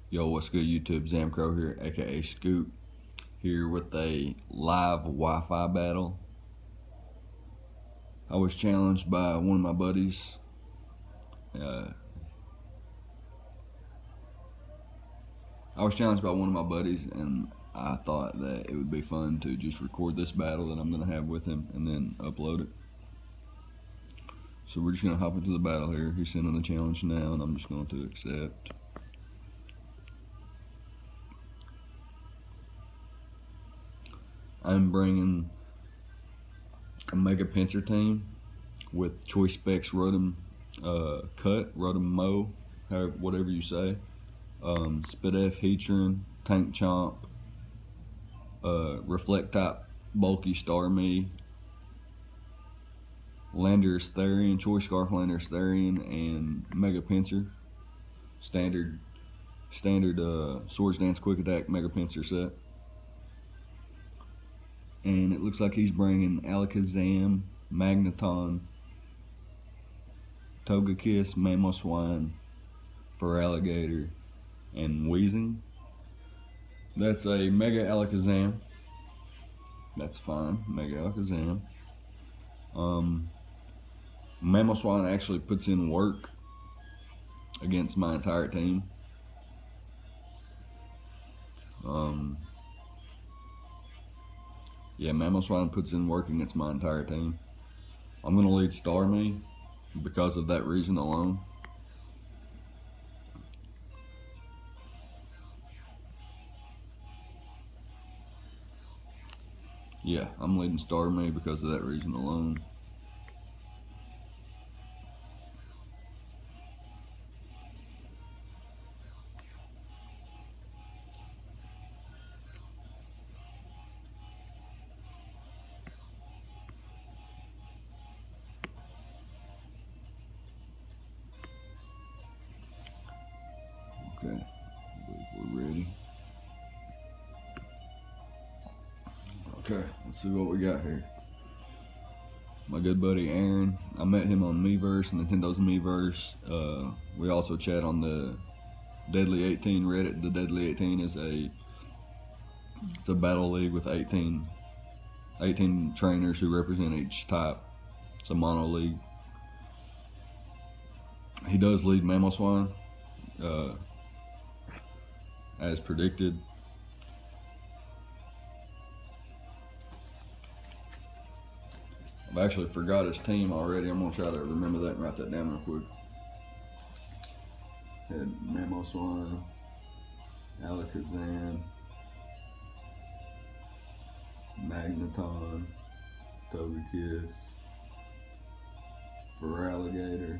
Yo, what's good YouTube? Zamcro here, aka Scoop, here with a live Wi-Fi battle. I was challenged by one of my buddies. Uh, and I thought that it would be fun to just record this battle that I'm gonna have with him and then upload it. So we're just gonna hop into the battle here. He's sending the challenge now, and I'm just going to accept. I'm bringing a Mega Pincer team with Choice Specs Rotom Cut, Rotom Mow, whatever you say. Spidef, Heatran, Tank Chomp, Reflect Type, Bulky Starmie, Landorus Therian, Choice Scarf Landorus Therian, and Mega Pincer. Standard Swords Dance Quick Attack Mega Pincer set. And it looks like he's bringing Alakazam, Magneton, Togekiss, Mamoswine, Feraligatr, and Weezing. That's a Mega Alakazam. That's fine, Mega Alakazam. Mamoswine actually puts in work against my entire team. Yeah, Mamoswine puts in work against my entire team. I'm going to lead Starmie because of that reason alone. Yeah, I'm leading Starmie because of that reason alone. Okay, we're ready. Okay, let's see what we got here. My good buddy Aaron, I met him on Miiverse, Nintendo's Miiverse. We also chat on the Deadly 18 Reddit. The Deadly 18 is it's a battle league with 18 trainers who represent each type. It's a mono league. He does lead Mamoswine, as predicted. I've actually forgot his team already. I'm gonna try to remember that and write that down real quick. Had Mamoswine, Alakazam, Magneton, Togekiss, Feraligatr,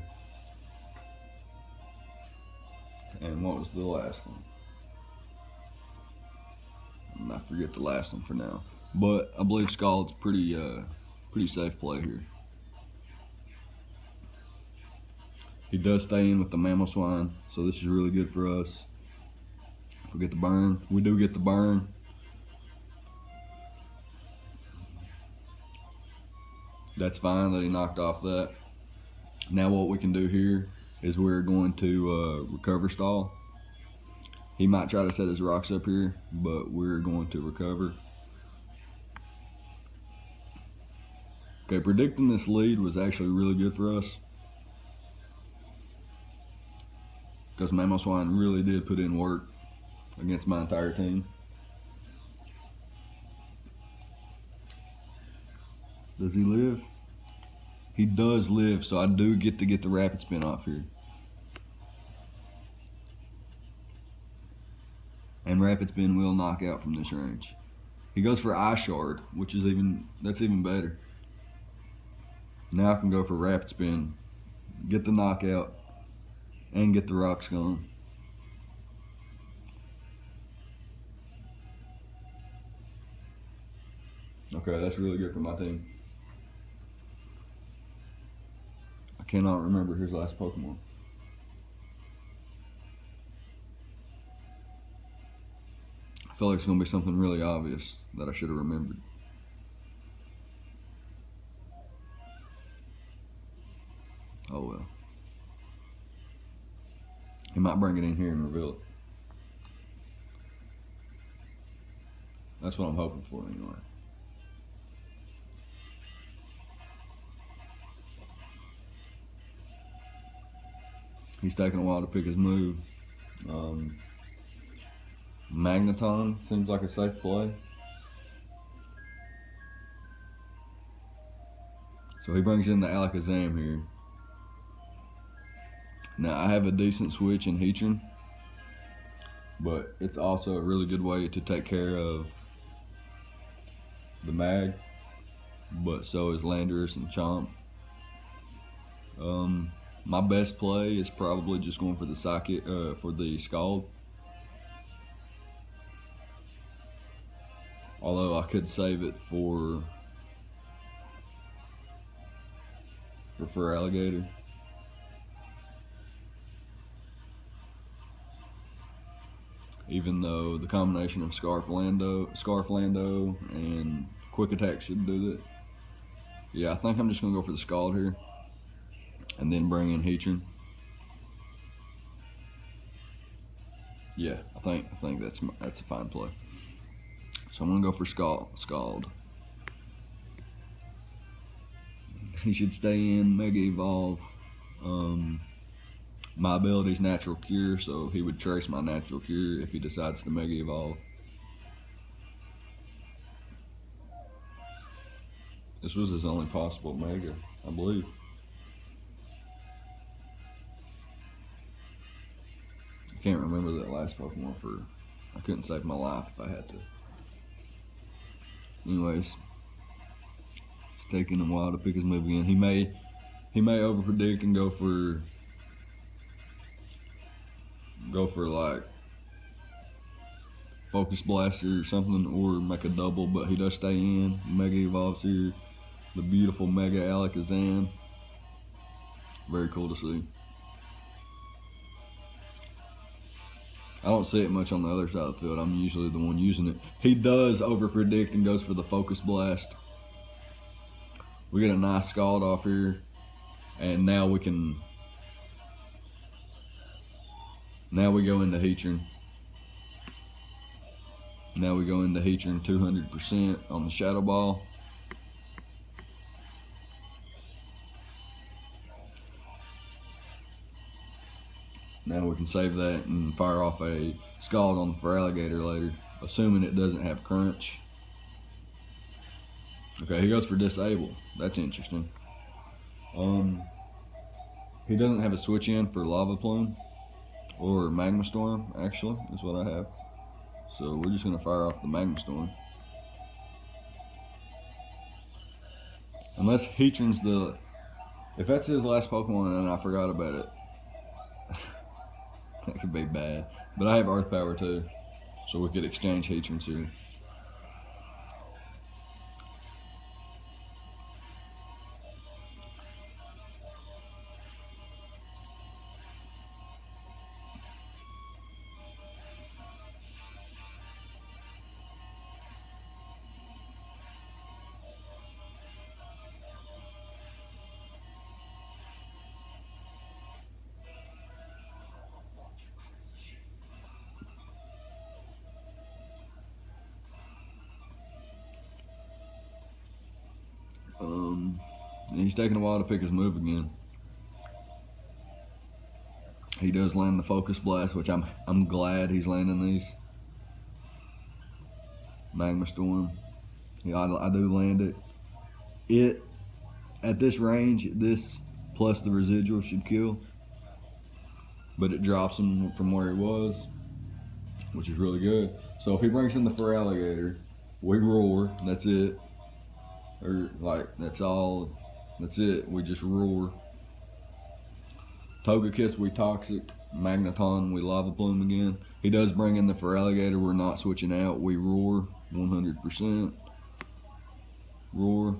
and what was the last one? I forget the last one for now. But I believe Scald's pretty safe play here. He does stay in with the Mamoswine, so this is really good for us. If we get the burn, we do get the burn. That's fine that he knocked off that. Now what we can do here is we're going to recover stall. He might try to set his rocks up here, but we're going to recover. Okay, predicting this lead was actually really good for us, because Mamoswine really did put in work against my entire team. Does he live? He does live, so I do get to get the rapid spin off here. And rapid spin will knock out from this range. He goes for Eye Shard, which is that's even better. Now I can go for rapid spin, get the knockout, and get the rocks going. Okay, that's really good for my team. I cannot remember his last Pokemon. I feel like it's going to be something really obvious that I should have remembered. Oh well. He might bring it in here and reveal it. That's what I'm hoping for anyway. He's taking a while to pick his move. Magneton seems like a safe play. So he brings in the Alakazam here. Now I have a decent switch in Heatran, but it's also a really good way to take care of the Mag, but so is Landorus and Chomp. My best play is probably just going for the Psychic, for the Scald. Although I could save it for Alligator. Even though the combination of Scarf Lando, and Quick Attack should do that. Yeah, I think I'm just gonna go for the Scald here, and then bring in Heatran. Yeah, I think that's a fine play. So I'm gonna go for Scald. He should stay in Mega Evolve. My ability is Natural Cure, so he would trace my Natural Cure if he decides to Mega Evolve. This was his only possible Mega, I believe. I can't remember that last Pokemon I couldn't save my life if I had to. Anyways, it's taking him a while to pick his move again. He may overpredict and go for like Focus Blaster or something, or make a double, but he does stay in. Mega Evolves here. The beautiful Mega Alakazam. Very cool to see. I don't see it much on the other side of the field. I'm usually the one using it. He does overpredict and goes for the Focus Blast. We get a nice Scald off here, and now we go into Heatran. Now we go into Heatran 200% on the Shadow Ball. Now we can save that and fire off a Scald on the Feraligatr later, assuming it doesn't have Crunch. Okay, he goes for Disable. That's interesting. He doesn't have a switch in for Lava Plume or Magma Storm, actually, is what I have. So we're just gonna fire off the Magma Storm. Unless Heatran's if that's his last Pokemon and I forgot about it, that could be bad. But I have Earth Power too, so we could exchange Heatrans here. And he's taking a while to pick his move again. He does land the Focus Blast, which I'm glad he's landing these. Magma Storm. Yeah, I do land it. It at this range, this plus the residual should kill, but it drops him from where he was, which is really good. So if he brings in the Feraligatr, we roar. That's it. Or like that's all. That's it. We just roar. Togekiss, we Toxic. Magneton, we Lava Plume again. He does bring in the Feraligatr. We're not switching out. We roar 100%. Roar.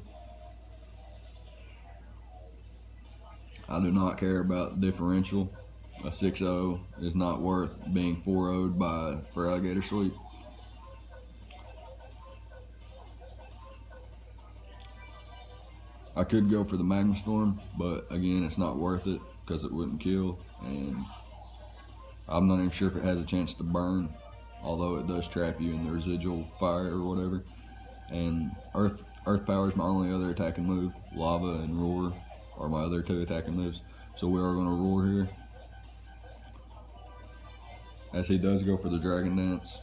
I do not care about differential. A 6-0 is not worth being 4-0'd by Feraligatr Sweep. I could go for the Magma Storm, but again, it's not worth it because it wouldn't kill, and I'm not even sure if it has a chance to burn. although it does trap you in the residual fire or whatever. And Earth Power is my only other attacking move. Lava and Roar are my other 2 attacking moves. So we are going to Roar here, as he does go for the Dragon Dance.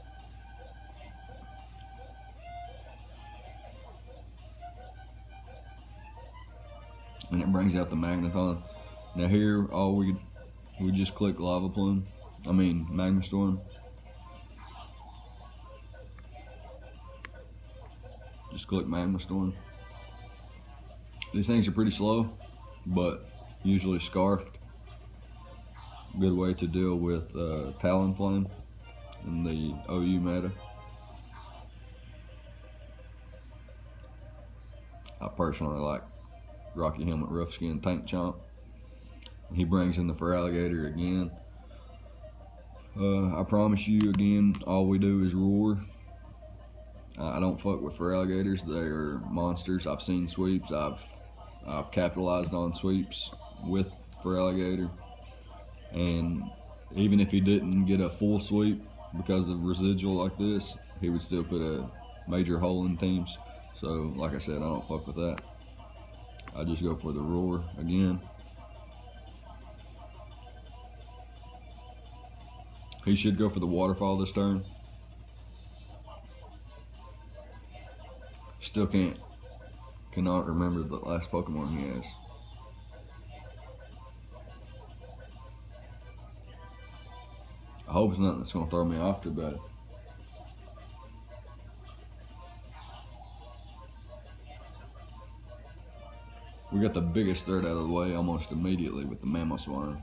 And it brings out the Magneton. Now here, we just click Lava Plume. Magma Storm. Just click Magma Storm. These things are pretty slow, but usually scarfed. Good way to deal with Talonflame in the OU meta. I personally like Rocky Helmet Rough Skin Tank Chomp. He brings in the Feraligatr again. I promise you again, all we do is Roar. I don't fuck with Feraligatrs. They are monsters. I've seen sweeps. I've capitalized on sweeps with Feraligatr, and even if he didn't get a full sweep because of residual like this, he would still put a major hole in teams. So like I said, I don't fuck with that. I just go for the Roar again. He should go for the Waterfall this turn. Still cannot remember the last Pokemon he has. I hope it's nothing that's gonna throw me off too bad. We got the biggest threat out of the way almost immediately with the Mamoswine.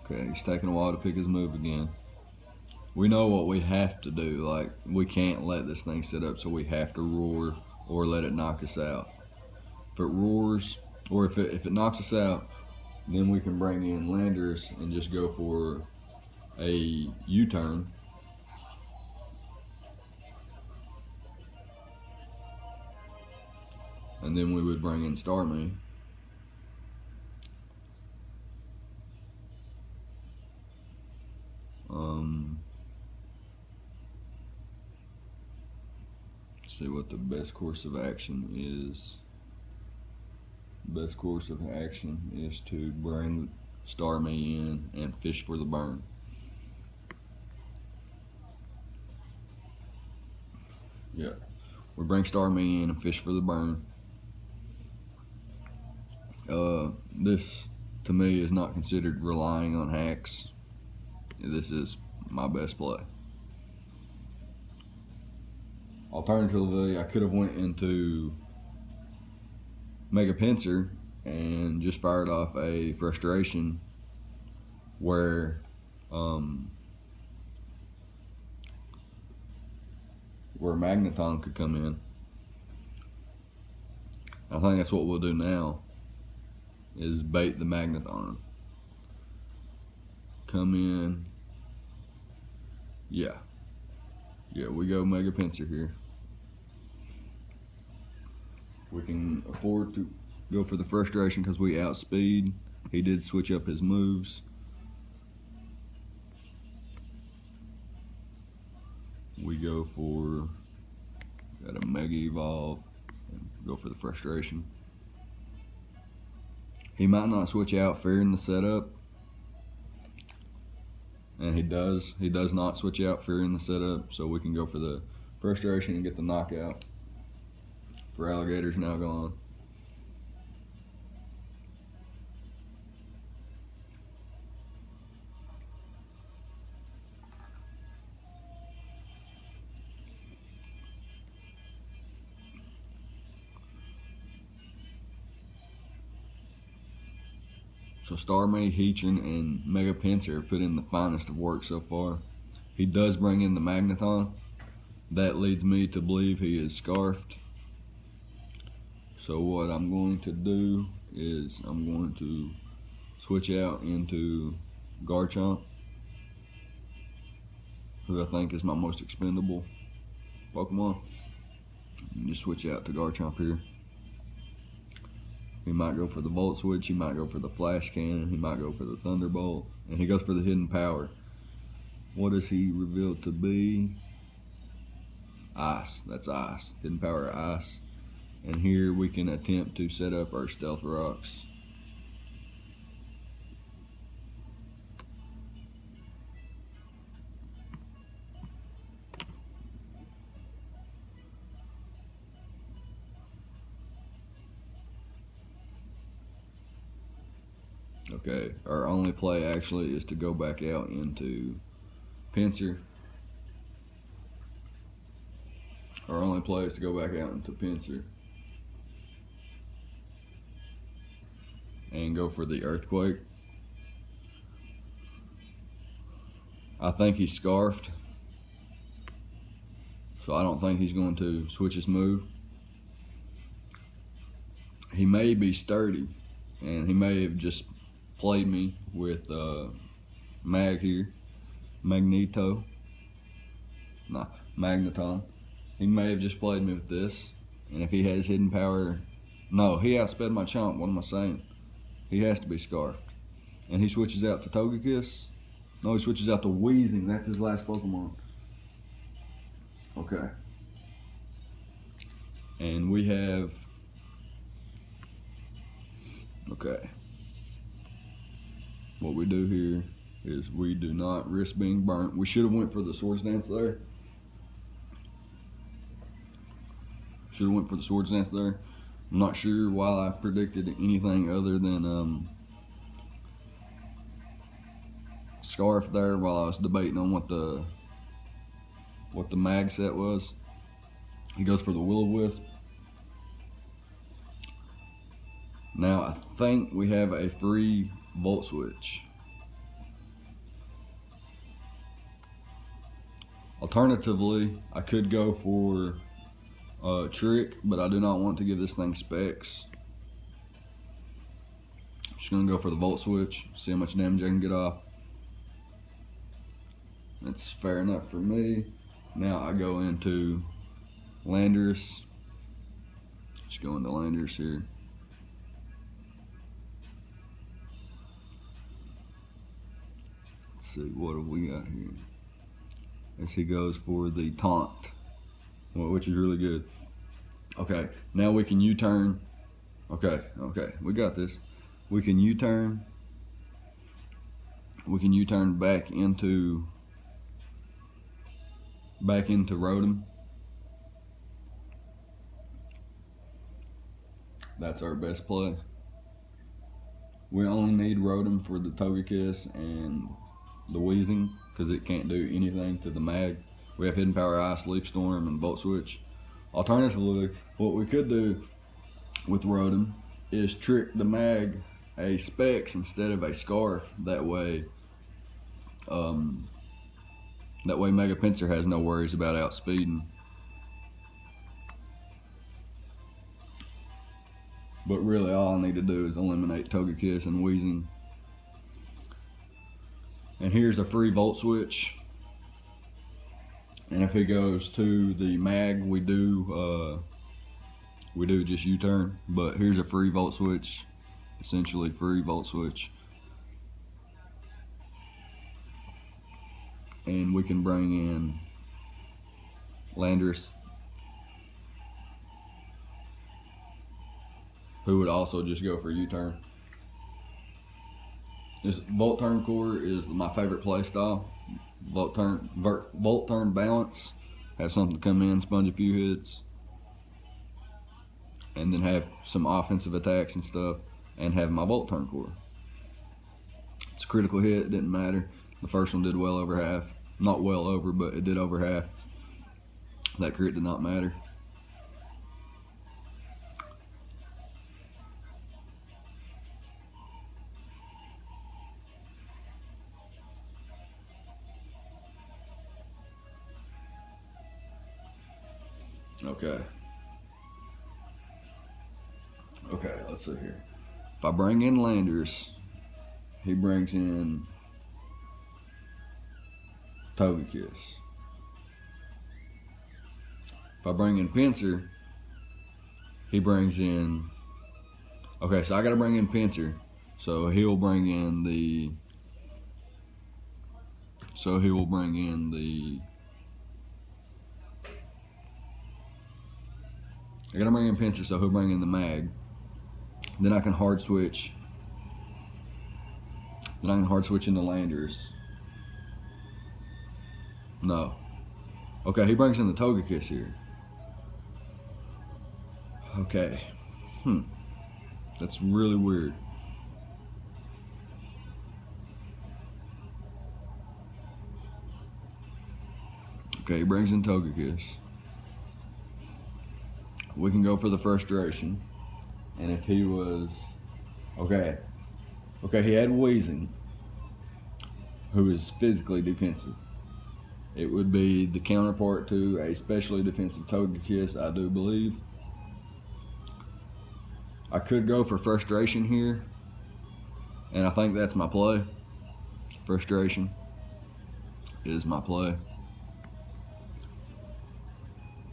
Okay, he's taking a while to pick his move again. We know what we have to do. Like, we can't let this thing sit up, so we have to Roar or let it knock us out. If it roars, or if it knocks us out, then we can bring in Landorus and just go for a U-turn. And then we would bring in Starmie. See what the best course of action is. Best course of action is to bring Starmie in and fish for the burn. Yeah, we bring Starmie in and fish for the burn. This to me is not considered relying on hacks. This is my best play. Alternatively, I could have went into Mega Pinsir and just fired off a Frustration where Magneton could come in. I think that's what we'll do now, is bait the Magneton. Come in. Yeah, we go Mega Pinsir here. We can afford to go for the Frustration because we outspeed. He did switch up his moves. We go for, got a Mega Evolve, and go for the Frustration. He might not switch out fearing the setup, and he does not switch out fearing the setup, so we can go for the Frustration and get the knockout. Feraligatr's now gone. So Starmie, Heatran, and Mega Pinsir have put in the finest of work so far. He does bring in the Magneton. That leads me to believe he is scarfed. So what I'm going to do is I'm going to switch out into Garchomp. who I think is my most expendable Pokemon. And just switch out to Garchomp here. He might go for the Volt Switch, he might go for the Flash Cannon, he might go for the Thunderbolt, and he goes for the Hidden Power. What is he revealed to be? Ice, that's Ice. Hidden Power Ice. And here we can attempt to set up our Stealth Rocks. Okay, our only play actually is to go back out into Pinsir. Our only play is to go back out into Pinsir and go for the Earthquake. I think he's Scarfed, so I don't think he's going to switch his move. He may be Sturdy, and he may have just played me with Magneton. He may have just played me with this, and if he has Hidden Power, no, he outsped my Chomp. What am I saying? He has to be Scarfed, and he switches out to Togekiss. No, he switches out to Weezing. That's his last Pokemon. Okay, and we have. Okay. What we do here is we do not risk being burnt. We should have went for the Swords Dance there. I'm not sure why I predicted anything other than Scarf there while I was debating on what the mag set was. He goes for the Will-O-Wisp. Now I think we have a free Volt Switch. Alternatively, I could go for Trick, but I do not want to give this thing specs. I'm just gonna go for the Volt Switch, see how much damage I can get off. That's fair enough for me. Now I go into Landorus. Just go into Landorus here. Let's see, what have we got here? As he goes for the Taunt, which is really good. Okay, now we can U-turn. Okay, we got this. We can U-turn. We can U-turn back into Rotom. That's our best play. We only need Rotom for the Togekiss and the Weezing because it can't do anything to the mag. We have Hidden Power Ice, Leaf Storm, and Volt Switch. Alternatively, what we could do with Rotom is trick the mag a Specs instead of a Scarf. That way Mega Pinsir has no worries about outspeeding. But really all I need to do is eliminate Togekiss and Weezing. And here's a free Volt Switch. And if he goes to the mag, we do just U-turn. But here's a free Volt Switch, essentially free Volt Switch. And we can bring in Landorus, who would also just go for U-turn. This Volt Turn Core is my favorite play style. Volt Turn Balance, have something come in, sponge a few hits, and then have some offensive attacks and stuff, and have my Volt Turn Core. It's a critical hit, it didn't matter. The first one did well over half. Not well over, but it did over half. That crit did not matter. Okay, let's see here. If I bring in Landorus, he brings in Togekiss. If I bring in Pinsir, he brings in... Okay, so I gotta bring in Pinsir. So he'll bring in the... I gotta bring in Pinsir, so he'll bring in the mag. Then I can hard switch. Then I can hard switch into Landers. No. Okay, he brings in the Togekiss here. Okay. That's really weird. Okay, he brings in Togekiss. We can go for the frustration. And if he was... Okay, he had Wheezing, who is physically defensive. It would be the counterpart to a specially defensive Togekiss, I do believe. I could go for frustration here, and I think that's my play. Frustration is my play.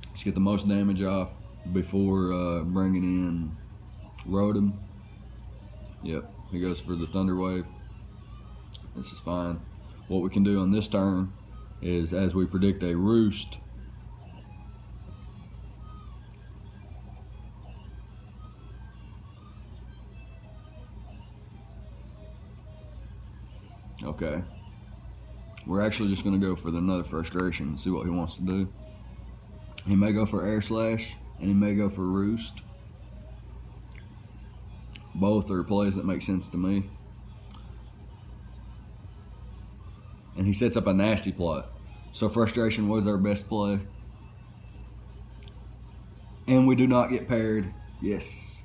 Let's get the most damage off before bringing in Rotom. Yep, he goes for the Thunder Wave. This is fine. What we can do on this turn is, as we predict a Roost, okay, we're actually just going to go for another frustration and see what he wants to do. He may go for Air Slash, and he may go for Roost. Both are plays that make sense to me. And he sets up a nasty plot. So frustration was our best play. And we do not get paired. Yes.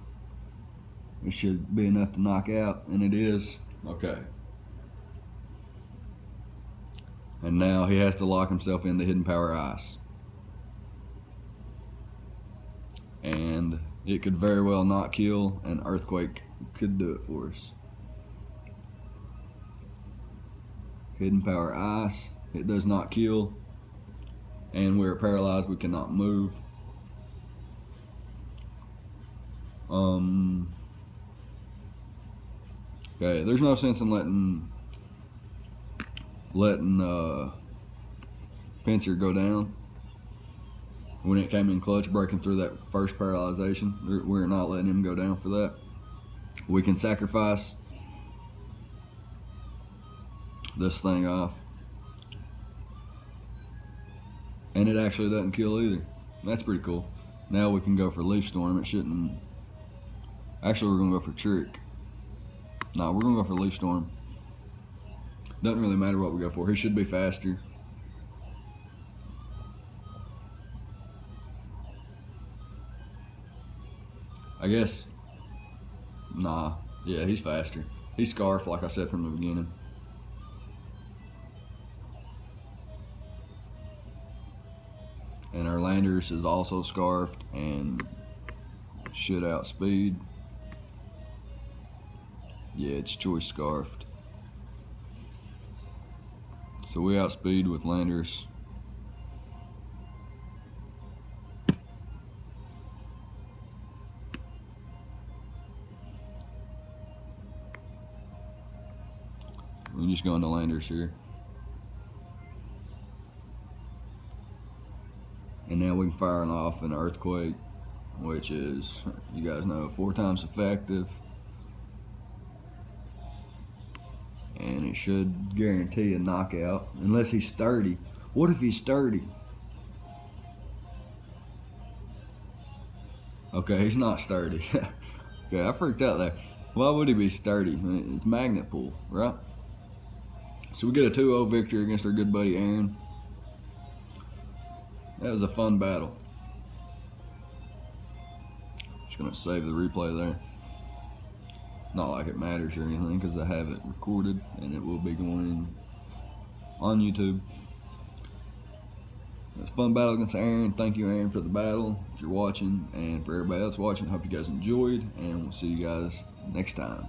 It should be enough to knock out, and it is. Okay. And now he has to lock himself in the Hidden Power Ice. And it could very well not kill, and Earthquake could do it for us. Hidden Power Ice, it does not kill, and we're paralyzed, we cannot move. Okay, there's no sense in letting Pinsir go down. When it came in clutch, breaking through that first paralyzation, we're not letting him go down for that. We can sacrifice this thing off, and it actually doesn't kill either. That's pretty cool. Now we can go for Leaf Storm. It shouldn't. Actually, we're gonna go for Trick. No, we're gonna go for Leaf Storm. Doesn't really matter what we go for. He should be faster. I guess. Nah. Yeah, he's faster. He's Scarf, like I said from the beginning. And our Landers is also Scarfed and should outspeed. Yeah, it's Choice Scarfed. So we outspeed with Landers. We're just going to Landers here. And now we can fire off an Earthquake, which is, you guys know, 4 times effective. And it should guarantee a knockout, unless he's sturdy. What if he's sturdy? Okay, he's not sturdy. Okay, I freaked out there. Why would he be sturdy? It's Magnet Pull, right? So we get a 2-0 victory against our good buddy Aaron. That was a fun battle. Just gonna save the replay there. Not like it matters or anything, because I have it recorded and it will be going on YouTube. It was a fun battle against Aaron. Thank you, Aaron, for the battle. If you're watching, and for everybody else watching, hope you guys enjoyed, and we'll see you guys next time.